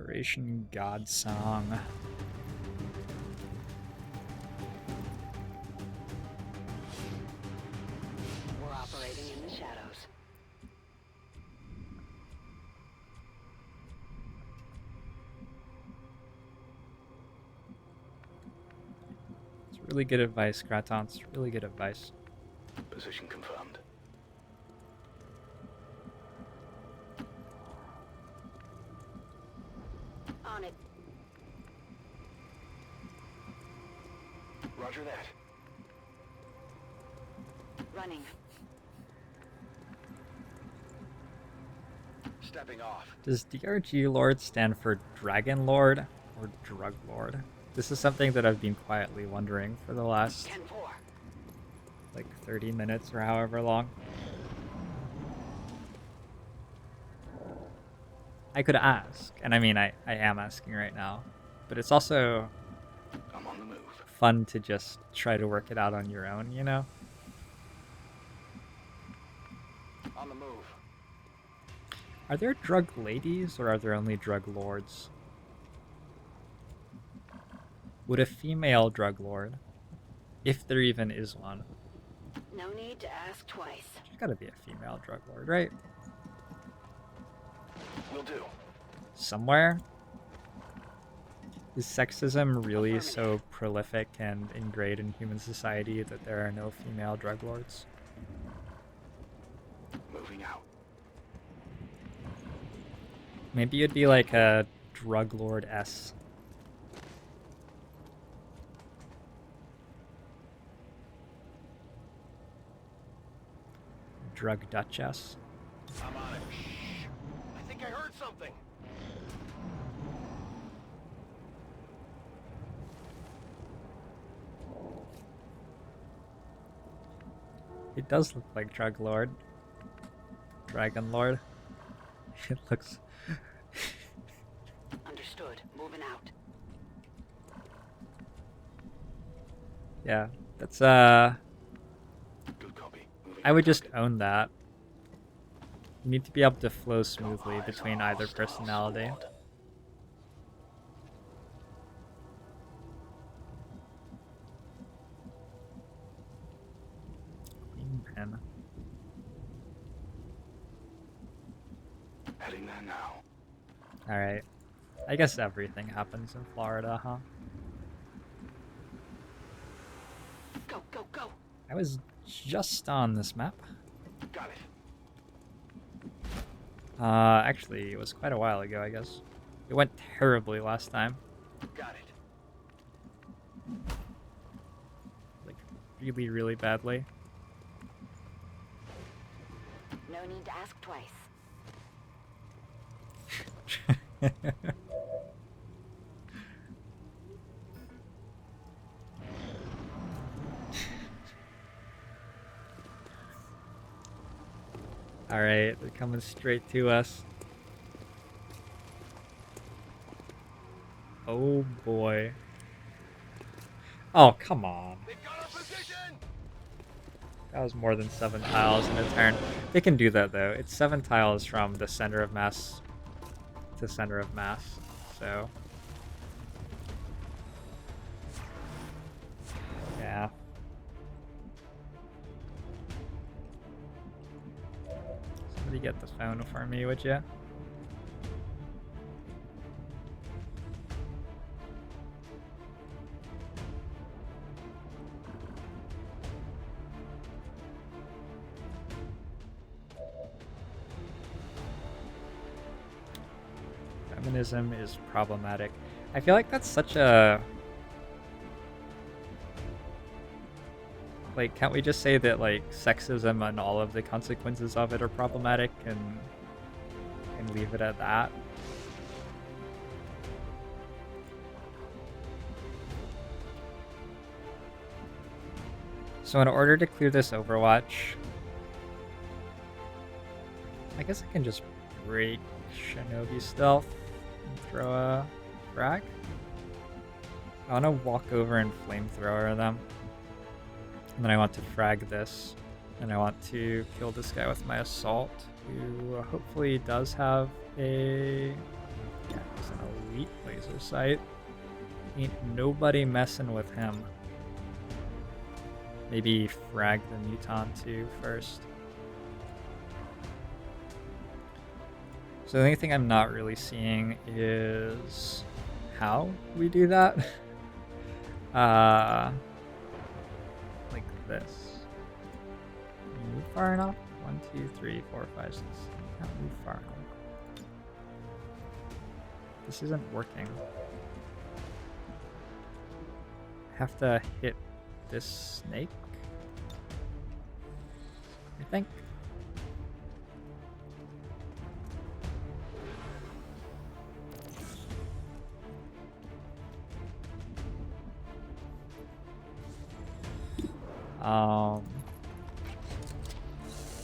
Operation God Song. We're operating in the shadows. It's really good advice, Kraton. It's really good advice. Position confirmed. On it. Roger that. Running. Stepping off. Does DRG Lord stand for Dragon Lord or Drug Lord? This is something that I've been quietly wondering for the last 10-4. like 30 minutes or however long. I could ask, and I mean I am asking right now, but it's also I'm on the move. fun to just try to work it out on your own, you know? On the move. Are there drug ladies or are there only drug lords? Would a female drug lord, if there even is one, No need to ask twice. there's gotta be a female drug lord, right? Will do. Somewhere? Is sexism really so prolific and ingrained in human society that there are no female drug lords? Moving out. Maybe it'd be like a drug lord S. Drug duchess. I'm on it. Shh. I think I heard something. It does look like drug lord. Dragon lord. It looks... Understood. Moving out. Yeah, that's Good copy. Moving I would out. just own that. You need to be able to flow smoothly between either personality. Queen pen. Heading there now. Alright. I guess everything happens in Florida, huh? Go, go, go. I was just on this map. Got it. Actually, it was quite a while ago, I guess. It went terribly last time. Got it. Like, really, really badly. No need to ask twice. Alright, they're coming straight to us. Oh boy. Oh, come on. They've got our position. That was more than 7 tiles in a turn. They can do that though. It's 7 tiles from the center of mass to center of mass. So yeah. Somebody get the phone for me, would ya? Feminism is problematic. I feel like that's such a... Like, can't we just say that, like, sexism and all of the consequences of it are problematic and leave it at that? So in order to clear this Overwatch, I guess I can just break Shinobi Stealth and throw a frag. I want to walk over and flamethrower them. And then I want to frag this. And I want to kill this guy with my assault, who hopefully does have a Yeah, he's an elite laser sight. Ain't nobody messing with him. Maybe frag the Muton too first. So the only thing I'm not really seeing is how we do that. Like this. Can you move far enough? 1, 2, 3, 4, 5, 6. You can't move far enough. This isn't working. Have to hit this snake, I think.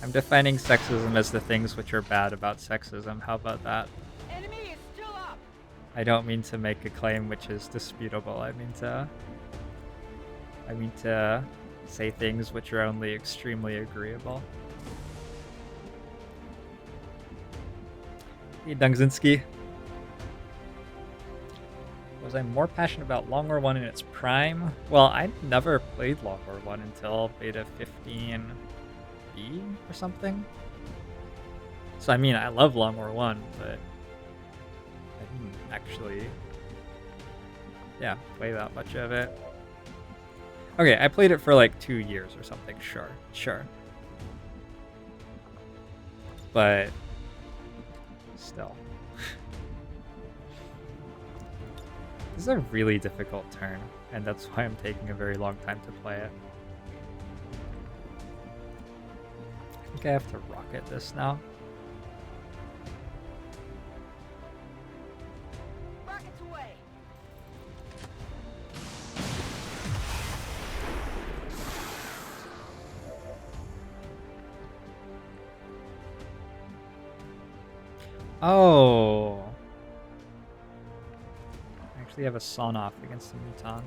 I'm defining sexism as the things which are bad about sexism. How about that? Enemy is still up. I don't mean to make a claim which is disputable. I mean to say things which are only extremely agreeable. Hey, Dungzinski. Was I more passionate about Long War 1 in its prime? Well, I never played Long War 1 until beta 15B or something. So, I mean, I love Long War 1, but I didn't actually, play that much of it. Okay, I played it for like 2 years or something, sure. But still. This is a really difficult turn, and that's why I'm taking a very long time to play it. I think I have to rocket this now. Rockets away. Oh! I actually have a sawn off against the Muton.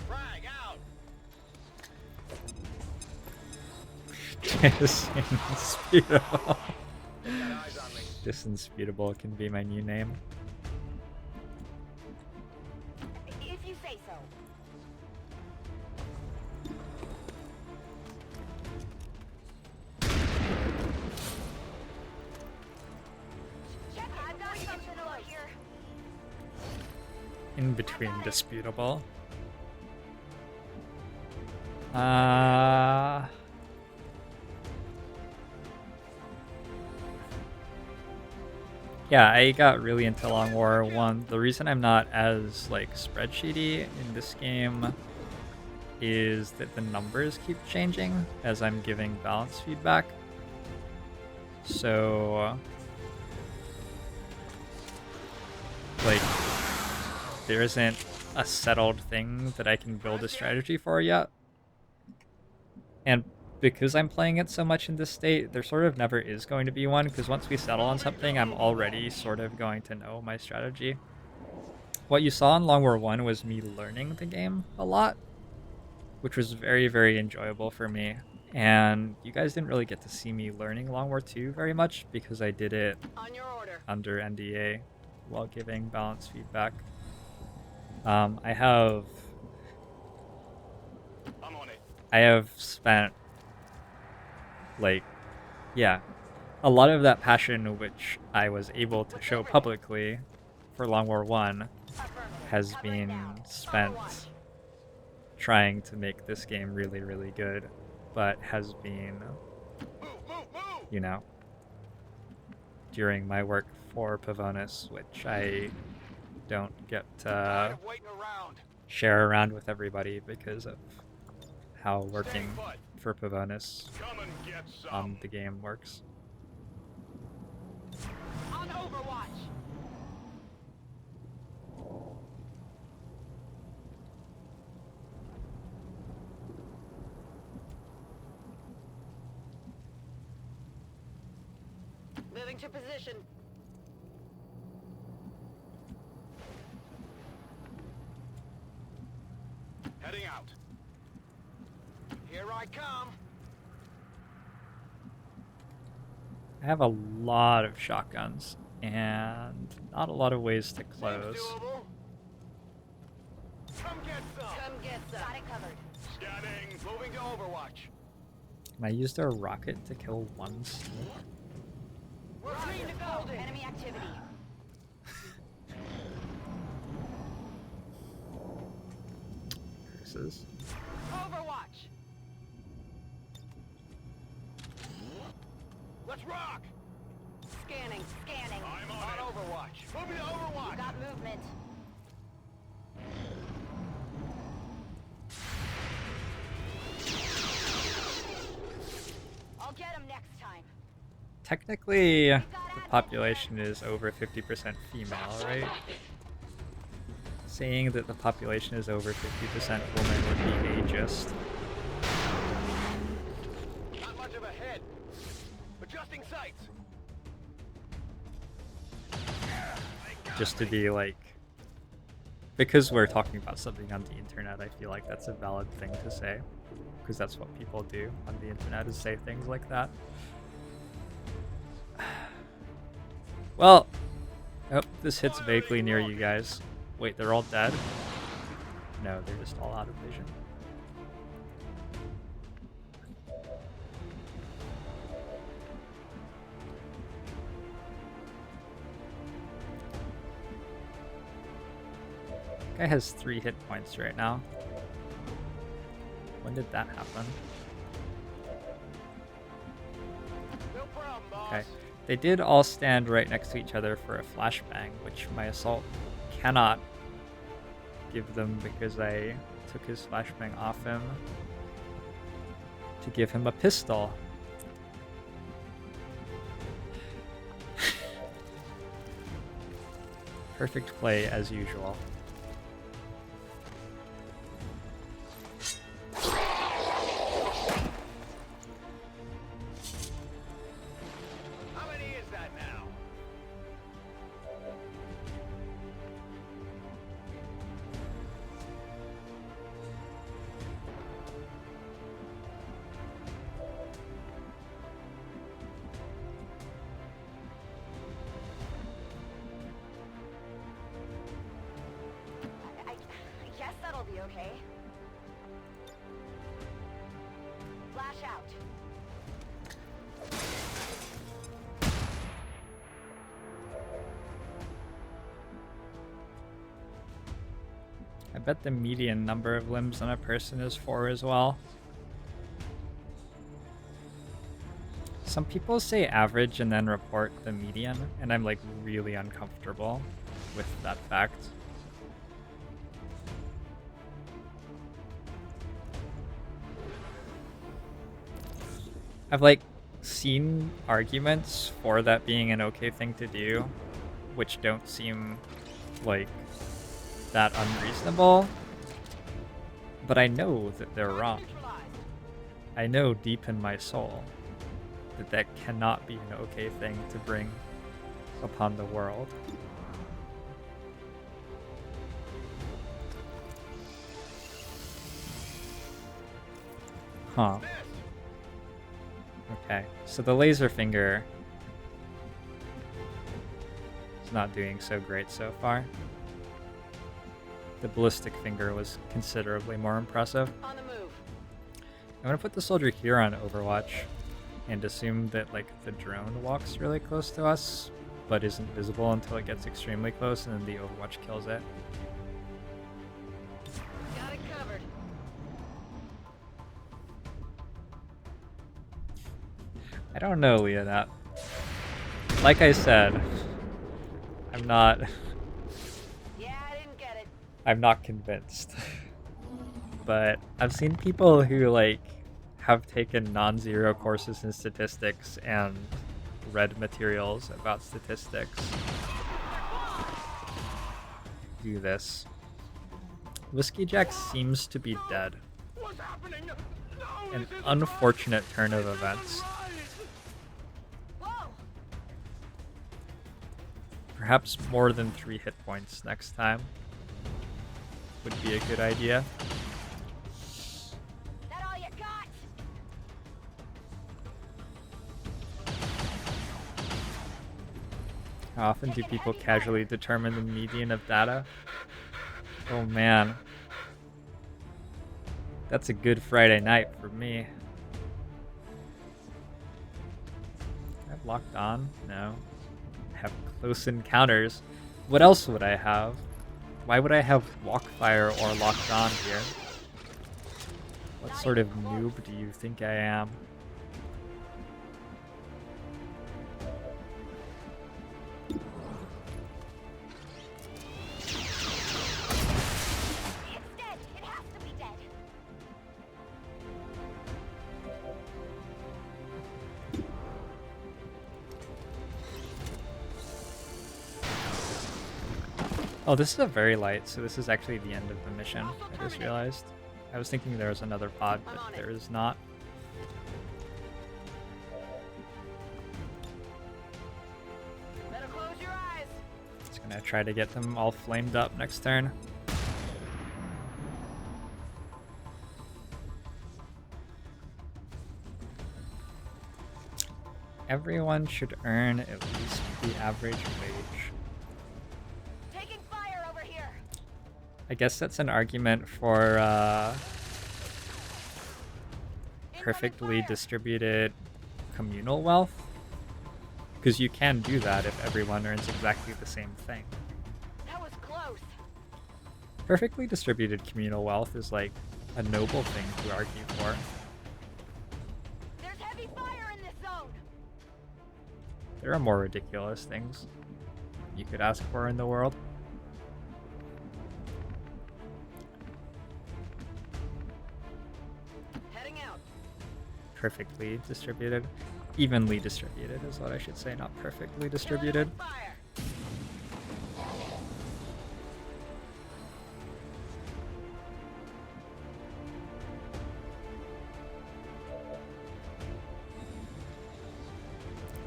Frag out. Indisputable. Got eyes on me. Disinsputable can be my new name. If you say so. I've got something over here. In between disputable. Yeah, I got really into Long War 1. The reason I'm not as like spreadsheety in this game is that the numbers keep changing as I'm giving balance feedback. So like there isn't a settled thing that I can build a strategy for yet. And because I'm playing it so much in this state, there sort of never is going to be one, because once we settle on something, I'm already sort of going to know my strategy. What you saw in Long War 1 was me learning the game a lot, which was very, very enjoyable for me. And you guys didn't really get to see me learning Long War 2 very much, because I did it On your order. under NDA while giving balanced feedback. I'm on it. I have spent a lot of that passion which I was able to show publicly for Long War 1 has been spent trying to make this game really, really good, but has been, you know, during my work for Pavonis, which I don't get to Waiting around. share around with everybody because of how working for Pavonis Come and get some. on the game works. On Overwatch. Moving to position. Heading out. Here I come. I have a lot of shotguns and not a lot of ways to close. Seems doable. Come get some. Come get some. Got it covered. Scanning. Moving to Overwatch. Can I use their rocket to kill one snake? We're green to go. Enemy activity. Curses. Overwatch. Let's rock. Scanning. Scanning. I'm on Overwatch. Moving to Overwatch. Got movement. I'll get him next time. Technically, the population is over 50% female, right? Saying that the population is over 50% woman would be ageist. Not much of a head. Adjusting sights. Just to be like, because we're talking about something on the internet, I feel like that's a valid thing to say, because that's what people do on the internet, is say things like that. Well, oh, this hits vaguely near you guys. Wait, they're all dead? No, they're just all out of vision. Guy has 3 hit points right now. When did that happen? No problem, boss. Okay. They did all stand right next to each other for a flashbang, which my assault cannot give them because I took his flashbang off him to give him a pistol. Perfect play as usual. How many is that now? I guess that'll be okay. Flash out. I bet the median number of limbs on a person is 4 as well. Some people say average and then report the median, and I'm like really uncomfortable with that fact. I've like seen arguments for that being an okay thing to do, which don't seem like that unreasonable, but I know that they're wrong. I know deep in my soul that that cannot be an okay thing to bring upon the world. Huh. Okay, so the laser finger is not doing so great so far. The ballistic finger was considerably more impressive. On the move. I'm gonna put the soldier here on Overwatch and assume that like the drone walks really close to us, but isn't visible until it gets extremely close, and then the Overwatch kills it. Got it covered. I don't know, Leonette. Like I said, I'm not convinced. But I've seen people who like have taken non-zero courses in statistics and read materials about statistics do this. Whiskey Jack seems to be dead. What's happening? No, An this isn't unfortunate right. turn of This isn't events. right. Whoa! Perhaps more than 3 hit points next time would be a good idea. That all you got? How often do people casually determine the median of data? Oh man. That's a good Friday night for me. I've locked on? No. I have close encounters. What else would I have? Why would I have walkfire or locked on here? What sort of noob do you think I am? It's dead. It has to be dead. Oh, this is a very light, so this is actually the end of the mission. I just realized. I was thinking there was another pod, but there is not. Better close your eyes. Just gonna try to get them all flamed up next turn. Everyone should earn at least the average wage. Taking fire over here. I guess that's an argument for perfectly distributed communal wealth. Because you can do that if everyone earns exactly the same thing. That was close. Perfectly distributed communal wealth is like a noble thing to argue for. There's heavy fire in this zone. There are more ridiculous things you could ask for in the world. Heading out. Perfectly distributed. Evenly distributed is what I should say, not perfectly distributed. Fire.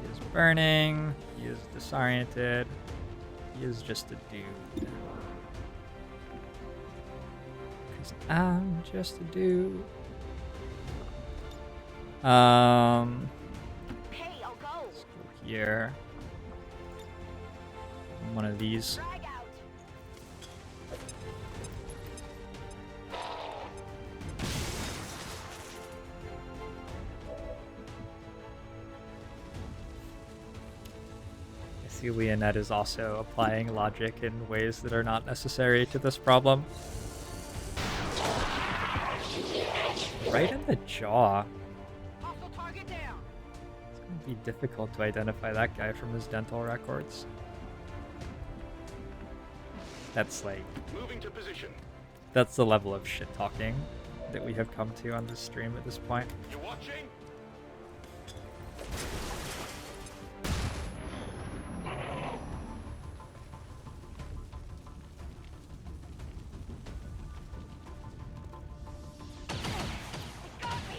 He is burning. He is disoriented. He is just a dude. Because I'm just a dude. Hey, I'll go. Let's go here. One of these. Drag out. I see Leonette is also applying logic in ways that are not necessary to this problem. Right in the jaw. Hostile target down. It's going to be difficult to identify that guy from his dental records. That's like, Moving to position. that's the level of shit talking that we have come to on this stream at this point. You watching? It got me.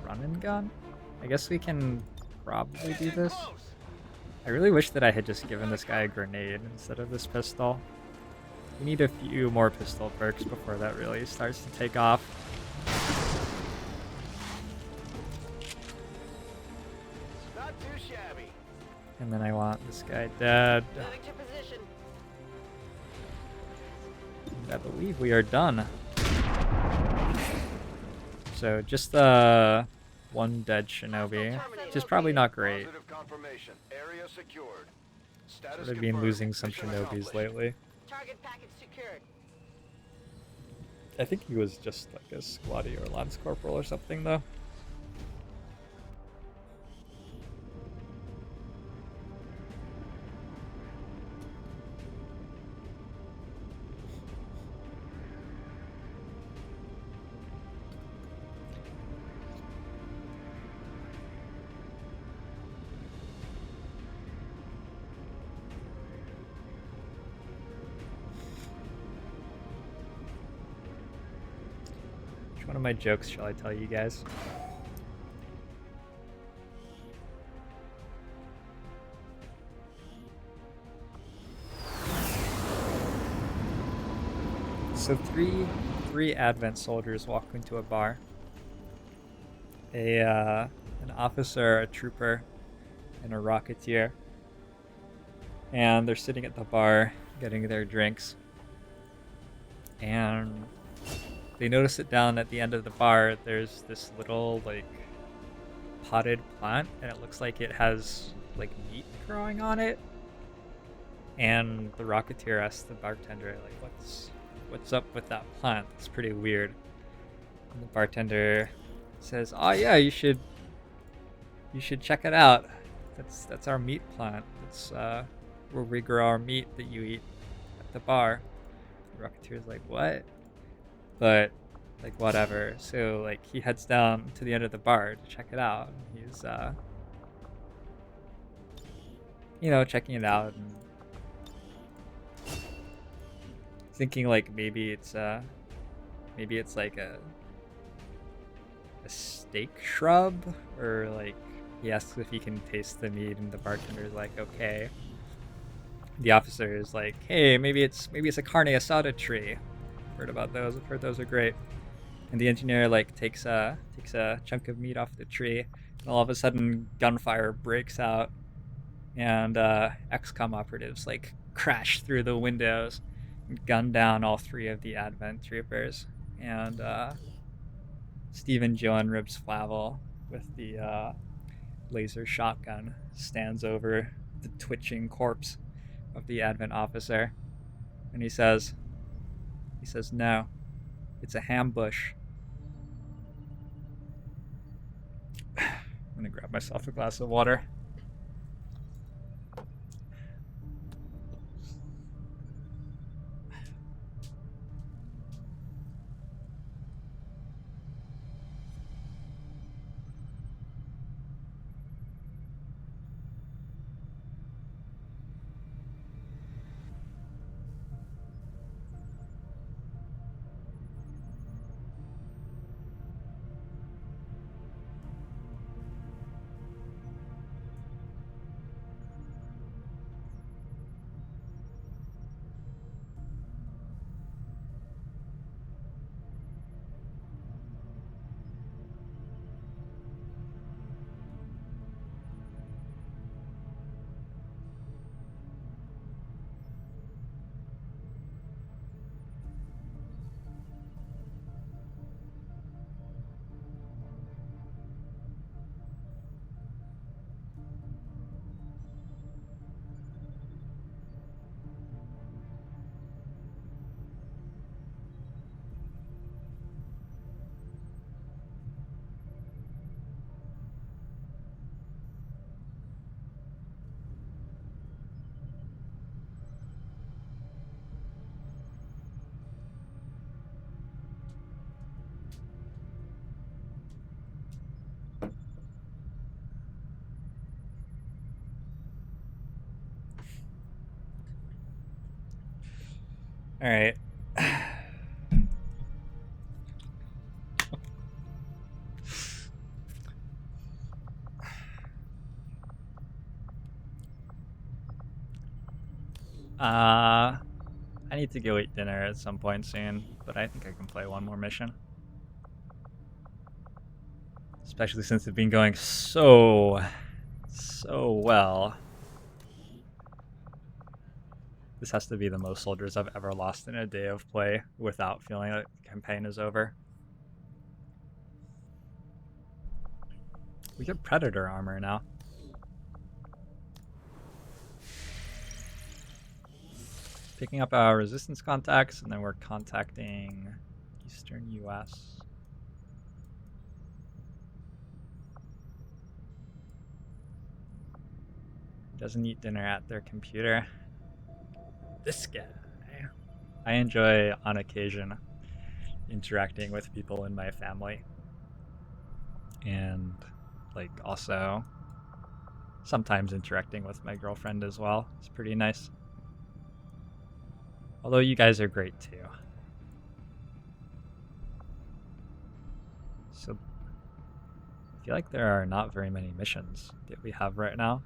Run and gun? I guess we can probably do Getting this. close. I really wish that I had just given this guy a grenade instead of this pistol. We need a few more pistol perks before that really starts to take off. Not too shabby. And then I want this guy dead. Moving to position. And I believe we are done. So just one dead shinobi, which is probably not great. Positive confirmation. Area secured. Status Sort of been confirmed. losing some Mission shinobis accomplished. lately. Target package secured. I think he was just like a squatty or lance corporal or something though. Which one One of my jokes shall I tell you guys? So three Advent soldiers walk into a bar. An officer, a trooper, and a rocketeer. And they're sitting at the bar getting their drinks. And they notice it down at the end of the bar. There's this little like potted plant, and it looks like it has like meat growing on it. And the rocketeer asks the bartender, like, what's up with that plant? It's pretty weird. And the bartender says, "Oh yeah, you should check it out. That's our meat plant. It's where we grow our meat that you eat at the bar." The rocketeer's like, "What?" But like whatever. So like he heads down to the end of the bar to check it out. He's checking it out and thinking like maybe it's like a steak shrub, or like he asks if he can taste the meat and the bartender's like, okay. The officer is like, hey, maybe it's a carne asada tree. Heard about those. I've heard those are great. And the engineer like takes a chunk of meat off the tree, and all of a sudden gunfire breaks out, and XCOM operatives like crash through the windows and gun down all three of the Advent troopers. And Stephen Joan Ribs Flavel with the laser shotgun stands over the twitching corpse of the Advent officer, and he says, "No, it's a hambush." I'm gonna grab myself a glass of water. All right. I need to go eat dinner at some point soon, but I think I can play one more mission. Especially since it's been going so well. This has to be the most soldiers I've ever lost in a day of play without feeling like the campaign is over. We get Predator armor now. Picking up our resistance contacts, and then we're contacting Eastern US. Doesn't eat dinner at their computer. This guy. I enjoy, on occasion, interacting with people in my family. And, like, also sometimes interacting with my girlfriend as well. It's pretty nice. Although you guys are great too. feel like there are not very many missions that we have right now.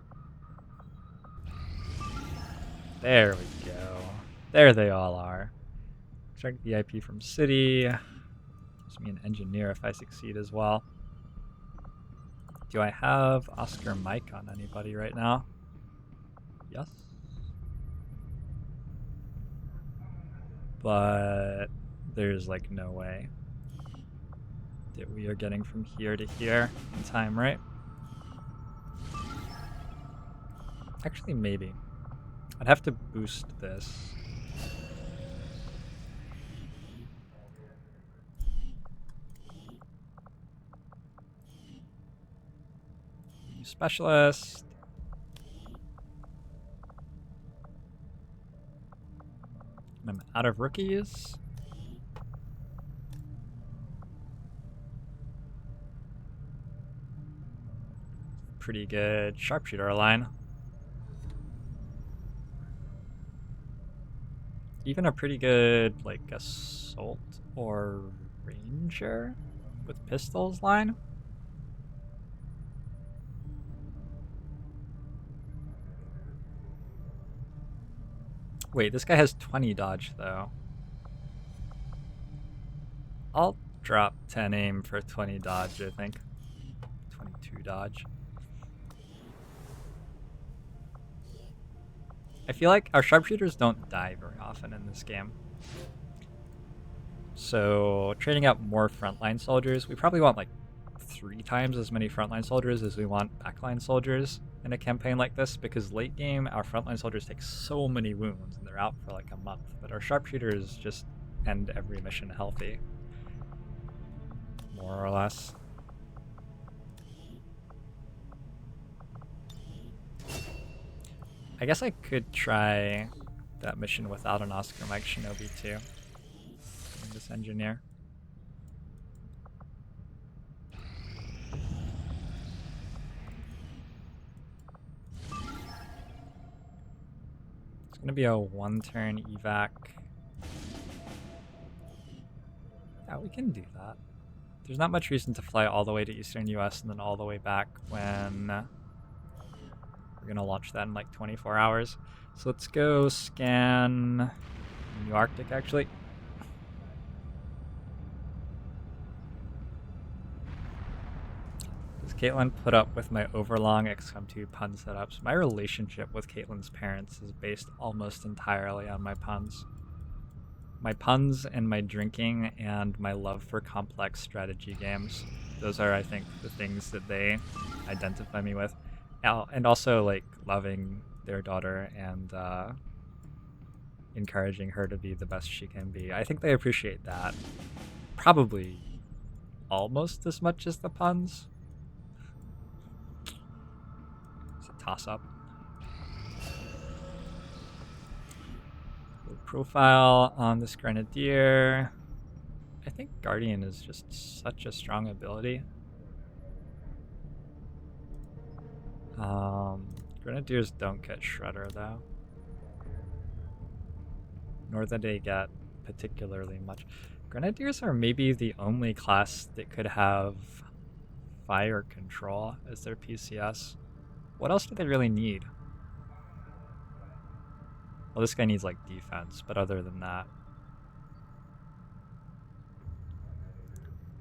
There we go. There they all are. Extract VIP from city. Gives me an engineer if I succeed as well. Do I have Oscar Mike on anybody right now? Yes. But there's like no way that we are getting from here to here in time, right? Actually, maybe. I'd have to boost this. New specialist. I'm out of rookies. Pretty good sharpshooter line. Even a pretty good, like, assault or ranger with pistols line. Wait, this guy has 20 dodge, though. I'll drop 10 aim for 20 dodge, I think. 22 dodge. I feel like our sharpshooters don't die very often in this game. So trading out more frontline soldiers, we probably want like 3 times as many frontline soldiers as we want backline soldiers in a campaign like this, because late game our frontline soldiers take so many wounds and they're out for like a month, but our sharpshooters just end every mission healthy, more or less. I guess I could try that mission without an Oscar Mike Shinobi too. And this engineer. It's gonna be a 1-turn evac. Yeah, we can do that. There's not much reason to fly all the way to Eastern US and then all the way back when we're gonna launch that in like 24 hours. So let's go scan New Arctic actually. Does Caitlin put up with my overlong XCOM 2 pun setups? My relationship with Caitlin's parents is based almost entirely on my puns. My puns and my drinking and my love for complex strategy games. Those are, I think, the things that they identify me with. And also, like, loving their daughter and encouraging her to be the best she can be. I think they appreciate that. Probably almost as much as the puns. It's a toss-up. Profile on this Grenadier. I think Guardian is just such a strong ability. Grenadiers don't get Shredder though. Nor that they get particularly much. Grenadiers are maybe the only class that could have fire control as their PCS. What else do they really need? Well, this guy needs like defense, but other than that.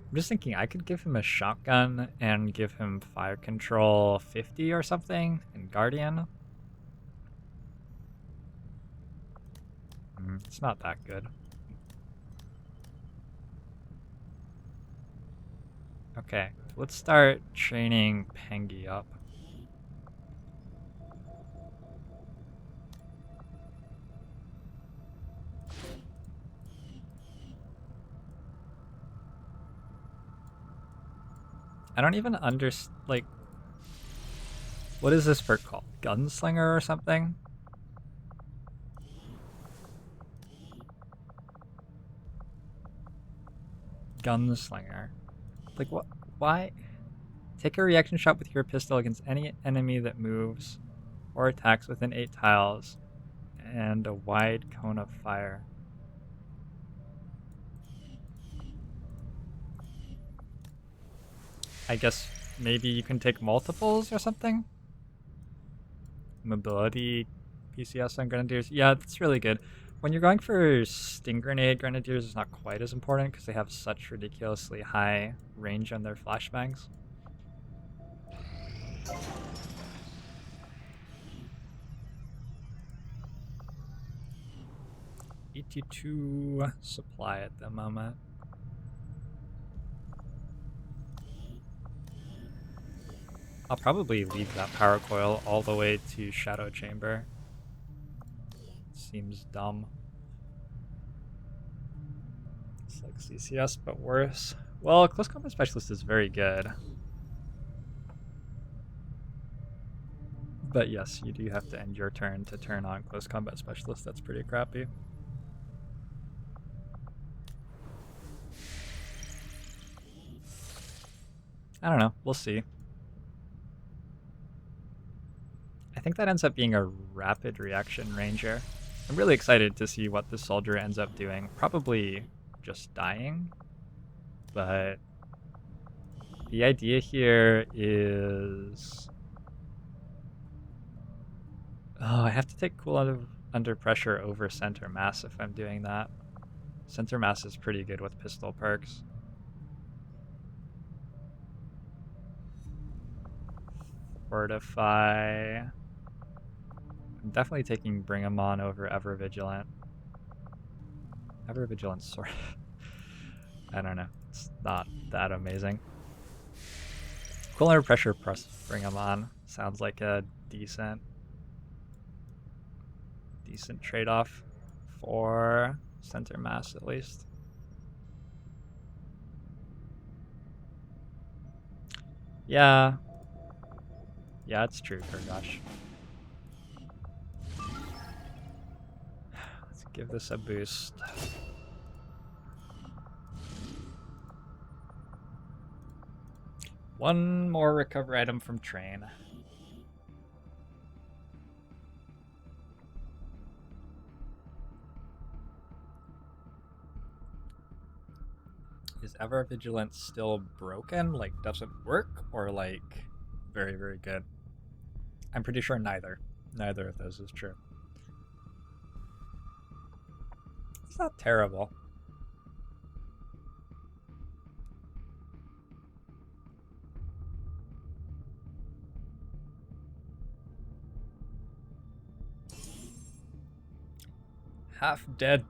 I'm just thinking I could give him a shotgun and give him fire control 50 or something in Guardian. It's not that good. Okay, let's start training Pengi up. I don't even understand, like, what is this perk called? Gunslinger or something? Gunslinger. Like, what? Why? Take a reaction shot with your pistol against any enemy that moves or attacks within 8 tiles and a wide cone of fire. I guess maybe you can take multiples or something? Mobility PCS on Grenadiers. Yeah, that's really good. When you're going for Sting Grenade, Grenadiers is not quite as important because they have such ridiculously high range on their flashbangs. $82 supply at the moment. I'll probably leave that power coil all the way to Shadow Chamber. Seems dumb. It's like CCS, but worse. Well, Close Combat Specialist is very good. But yes, you do have to end your turn to turn on Close Combat Specialist. That's pretty crappy. I don't know. We'll see. I think that ends up being a rapid reaction ranger. I'm really excited to see what this soldier ends up doing. Probably just dying. But the idea here is... Oh, I have to take cool under pressure over center mass if I'm doing that. Center mass is pretty good with pistol perks. Fortify. I'm definitely taking Bring 'em On over Ever Vigilant. Ever Vigilant's sort of... I don't know. It's not that amazing. Cool under pressure plus Bring 'em On sounds like a decent trade-off for center mass at least. Yeah, it's true, Kurgosh. Let's give this a boost. One more recover item from train. Is Ever Vigilant still broken? Like, doesn't work? Or, like, very, very good? I'm pretty sure neither. Neither of those is true. It's not terrible. Half-dead